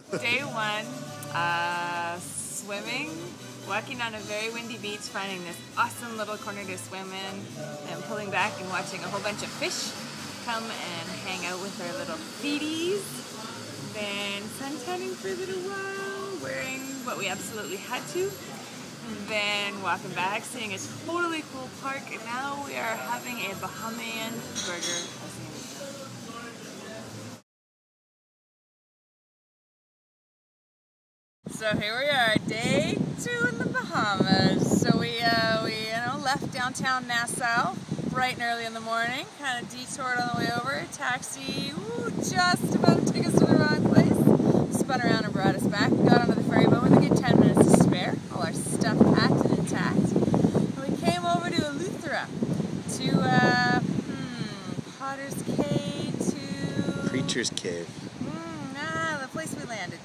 Day one, swimming, walking on a very windy beach, finding this awesome little corner to swim in, and pulling back and watching a whole bunch of fish come and hang out with their little feeties. Then suntanning for a little while, wearing what we absolutely had to. And then walking back, seeing a totally cool park, and now we are having a Bahamian burger. So here we are, day 2 in the Bahamas. So we left downtown Nassau bright and early in the morning, kind of detoured on the way over, taxi, just about to take us to the wrong place, spun around and brought us back, got onto the ferry boat with a good 10 minutes to spare, all our stuff packed and intact, and we came over to Eleuthera, to Potter's Cave, to... Preacher's Cave. The place we landed.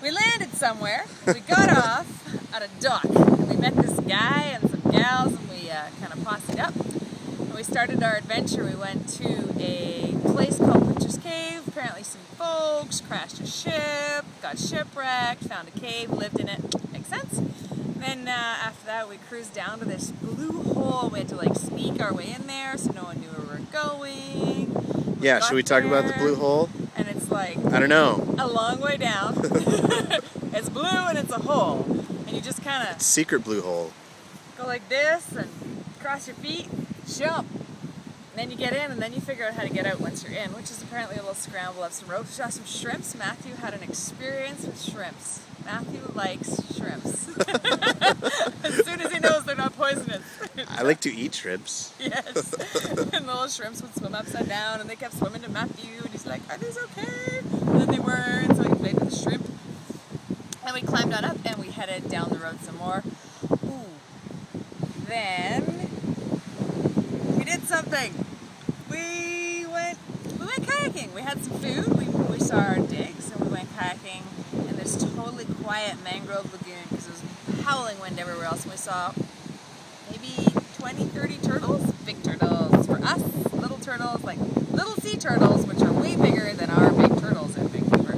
We landed somewhere, we got off at a dock, and we met this guy and some gals, and we kind of possed up. And we started our adventure. We went to a place called Preacher's Cave, apparently some folks, crashed a ship, got shipwrecked, found a cave, lived in it, makes sense. Then after that we cruised down to this blue hole. We had to like sneak our way in there so no one knew where we were going. Yeah, should we talk about the blue hole? And it's like, I don't know, a long way down. It's blue and it's a hole. And you just kind of... secret blue hole. Go like this and cross your feet, jump. And then you get in and then you figure out how to get out once you're in, which is apparently a little scramble of some ropes. We saw some shrimps. Matthew had an experience with shrimps. Matthew likes shrimps. As soon as he knows they're not poisonous. I like to eat shrimps. Yes. And the little shrimps would swim upside down and they kept swimming to Matthew and he's like, are these okay? And then they weren't, so he played with the shrimp. And we climbed on up and we headed down the road some more. Then we did something. We went kayaking. We had some food. We saw our digs and we went kayaking in this totally quiet mangrove lagoon because it was howling wind everywhere else. And we saw maybe 20, 30 turtles. Big turtles. For us, little turtles, like little sea turtles, which are way bigger than our big turtles in Vancouver.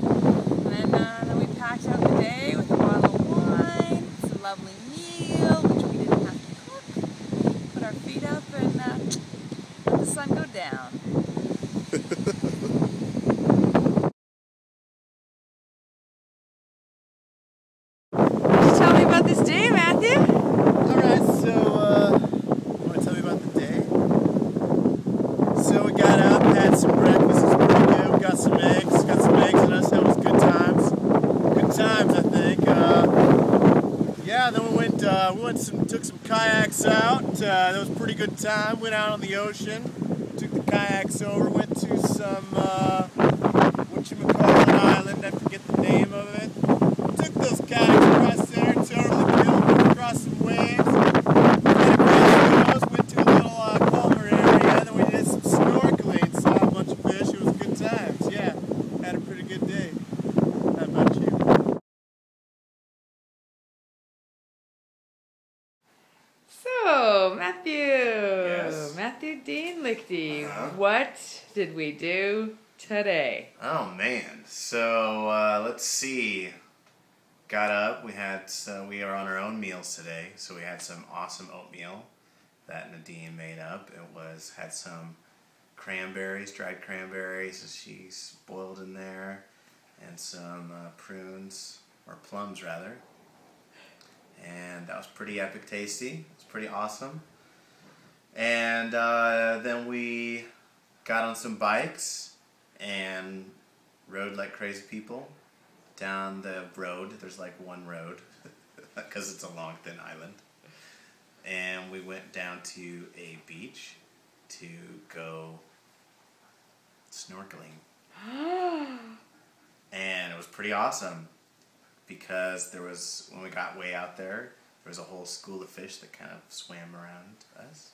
And then we packed out the day with a bottle of wine, it's a lovely meal, which we didn't have to cook. Put our feet up and let the sun go down. Tell me about this day, Matthew. Alright, so, you want to tell me about the day? So we got up, had some breakfast, it was pretty good, we got some eggs in us, that was good times. Good times, I think. Yeah, then we took some kayaks out, that was a pretty good time, went out on the ocean, took the kayaks over, went to some, whatchamacallit island, I forget the name of it. Took those kayaks across there, totally built, across some waves, went to a little calmer area, then we did some snorkeling, saw a bunch of fish, it was good times, yeah, had a pretty good day. How about you? So, Matthew. Yes. Matthew Dean Lichty, what did we do today? Oh man, so let's see. Got up, we are on our own meals today, so we had some awesome oatmeal that Nadine made up. Had some cranberries, dried cranberries that she boiled in there, and some prunes, or plums rather. And that was pretty epic tasty. It was pretty awesome. And then we got on some bikes and rode like crazy people down the road. There's like one road because it's a long, thin island. And we went down to a beach to go snorkeling. And it was pretty awesome because when we got way out there was a whole school of fish that kind of swam around us.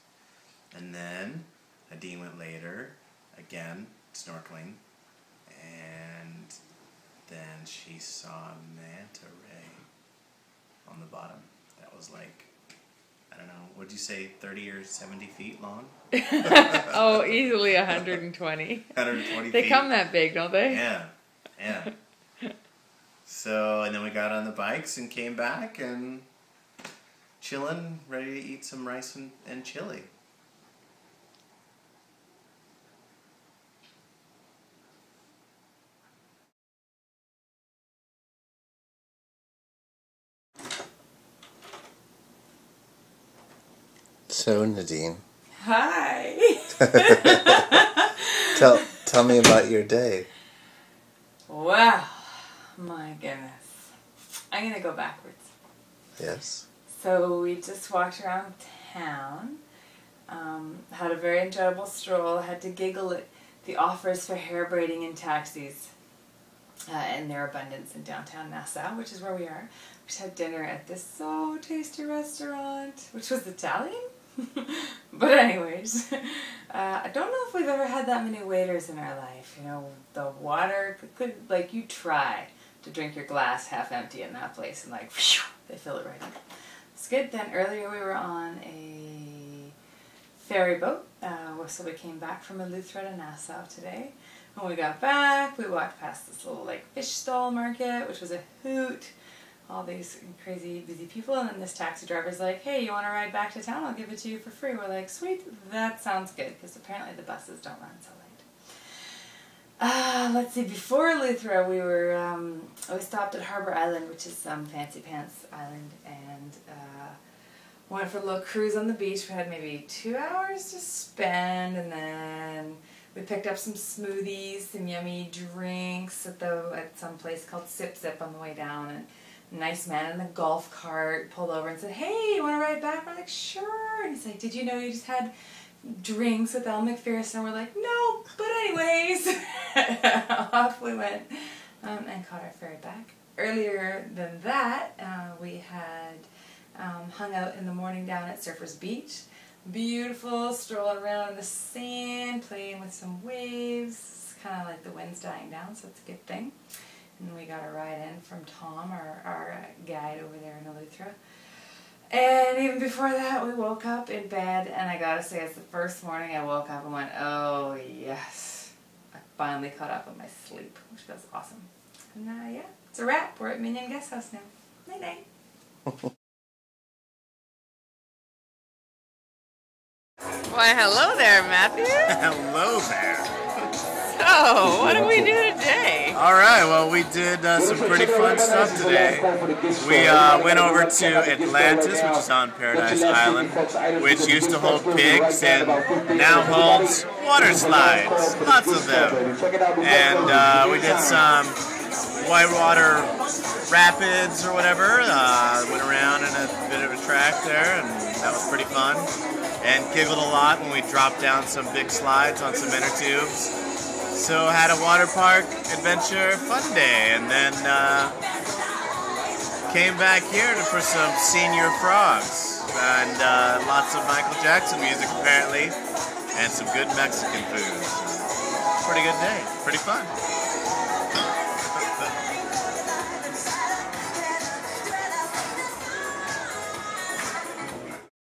And then Nadine went later, again, snorkeling, and then she saw a manta ray on the bottom. That was like, I don't know, what'd you say, 30 or 70 feet long? Oh, easily 120. 120 They feet. come that big, don't they? Yeah, yeah. So, and then we got on the bikes and came back and chilling, ready to eat some rice and chili. So, Nadine. Hi. Tell me about your day. Wow. My goodness. I'm going to go backwards. Yes. So we just walked around town, had a very enjoyable stroll, had to giggle at the offers for hair braiding in taxis and their abundance in downtown Nassau, which is where we are. We just had dinner at this so tasty restaurant, which was Italian. But anyways, I don't know if we've ever had that many waiters in our life. You know, the water could like, you try to drink your glass half empty in that place and like, whew, they fill it right up. It's good. Then earlier we were on a ferry boat, so we came back from Eleuthera to Nassau today. When we got back, we walked past this little like fish stall market, which was a hoot. All these crazy busy people, and then this taxi driver's like, hey, you want to ride back to town? I'll give it to you for free. We're like, sweet, that sounds good, because apparently the buses don't run so late. Let's see, before Eleuthera, we stopped at Harbor Island, which is some fancy pants island, and went for a little cruise on the beach. We had maybe 2 hours to spend, and then we picked up some smoothies, some yummy drinks at some place called Sip Sip on the way down, and nice man in the golf cart pulled over and said, hey, you want to ride back? We're like, sure. And he's like, did you know you just had drinks with Elle McPherson? And we're like, no, but anyways. Off we went and caught our ferry back. Earlier than that, we had hung out in the morning down at Surfers Beach. Beautiful, strolling around in the sand, playing with some waves. It's kind of like the wind's dying down, so it's a good thing. And we got a ride in from Tom, our guide over there in Eleuthera. And even before that, we woke up in bed, and I gotta say, it's the first morning I woke up and went, oh yes, I finally caught up on my sleep, which was awesome. And yeah, it's a wrap. We're at Minion Guest House now. Night night. Why, hello there, Matthew. Hello there. So, what did we do today? All right, well, we did some pretty fun stuff today. We went over to Atlantis, which is on Paradise Island, which used to hold pigs and now holds water slides, lots of them. And we did some whitewater rapids or whatever, went around in a bit of a track there, and that was pretty fun. And giggled a lot when we dropped down some big slides on some inner tubes. So had a water park adventure fun day, and then came back here for some senior frogs and lots of Michael Jackson music apparently, and some good Mexican food. Pretty good day, pretty fun.